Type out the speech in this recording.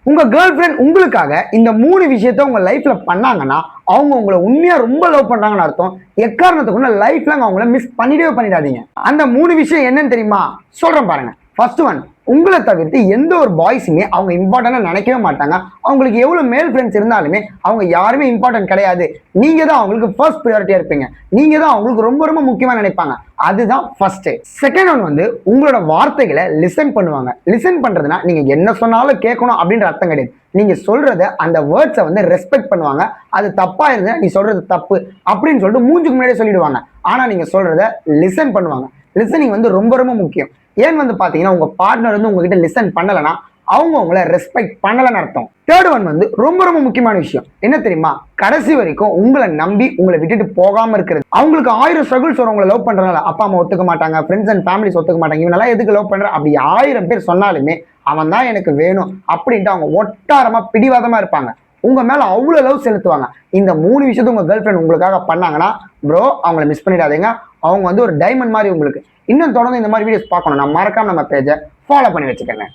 உங்க girl friend உங்களுக்காக இந்த 3 விஷயத்த உங்க லைஃப்ல பண்ணாங்கன்னா அவங்க உங்களை உண்மையா ரொம்ப லவ் பண்றாங்கன்னு அர்த்தம். எக்காரணத்துக்கு லைஃப்ல அவங்கள மிஸ் பண்ணிடாதீங்க. அந்த 3 விஷயம் என்னன்னு தெரியுமா? சொல்றேன் பாருங்க. ஃபர்ஸ்ட் ஒன், உங்களை தவிர்த்து எந்த ஒரு பாய்ஸுமே அவங்க இம்பார்ட்டன்டா நினைக்கவே மாட்டாங்க. அவங்களுக்கு எவ்வளவு மேல் ஃப்ரெண்ட்ஸ் இருந்தாலுமே அவங்க யாருமே இம்பார்ட்டன்ட் கிடையாது. நீங்க தான் அவங்களுக்கு ஃபர்ஸ்ட் ப்ரியாரிட்டியா இருப்பீங்க. நீங்க தான் அவங்களுக்கு ரொம்ப ரொம்ப முக்கியமா நினைப்பாங்க. அதுதான் ஃபர்ஸ்ட். செகண்ட் ஒன் வந்து உங்களோட வார்த்தைகளை லிசன் பண்ணுவாங்க. லிசன் பண்றதுன்னா நீங்க என்ன சொன்னாலும் கேட்கணும் அப்படின்ற அர்த்தம் கிடையாது. நீங்க சொல்றத அந்த வேர்ட்ஸை வந்து ரெஸ்பெக்ட் பண்ணுவாங்க. அது தப்பா இருந்தா நீ சொல்றது தப்பு அப்படின்னு சொல்லிட்டு மூஞ்சுக்கு முன்னாடியே சொல்லிடுவாங்க. ஆனா நீங்க சொல்றத லிசன் பண்ணுவாங்க. லிசனிங் வந்து ரொம்ப ரொம்ப முக்கியம். ஏன் வந்து பாத்தீங்கன்னா உங்க பார்ட்னர் வந்து உங்ககிட்ட லிசன் பண்ணலன்னா அவங்க உங்களை ரெஸ்பெக்ட் பண்ணலன்னு அர்த்தம். தேர்ட் ஒன் வந்து ரொம்ப ரொம்ப முக்கியமான விஷயம் என்ன தெரியுமா? கடைசி வரைக்கும் உங்களை நம்பி உங்களை விட்டுட்டு போகாம இருக்கிறது. அவங்களுக்கு 1000 ஸ்ட்ரகிள்ஸ் வரும் உங்களை லவ் பண்றதுனால. அப்பா அம்மா ஒத்துக்க மாட்டாங்க, ஃப்ரெண்ட்ஸ் அண்ட் ஃபேமிலிஸ் ஒத்துக்க மாட்டாங்க, இவனெல்லாம் எதுக்கு லவ் பண்ற அப்படி 1000 பேர் சொன்னாலுமே அவன் தான் எனக்கு வேணும் அப்படின்ட்டு அவங்க ஒட்டாரமா பிடிவாதமா இருப்பாங்க. உங்க மேல அவ்வளவு லவ் செலுத்துவாங்க. இந்த 3 விஷயத்த உங்க கேர்ள் ஃப்ரெண்ட் உங்களுக்காக பண்ணாங்கன்னா ப்ரோ அவங்கள மிஸ் பண்ணிடாதீங்க. அவங்க வந்து ஒரு டைமண்ட் மாதிரி உங்களுக்கு. இன்னும் தொடர்ந்து இந்த மாதிரி வீடியோஸ் பார்க்கணும். நான் மறக்காம நம்ம பேஜை ஃபாலோ பண்ணி வச்சுக்கோங்க.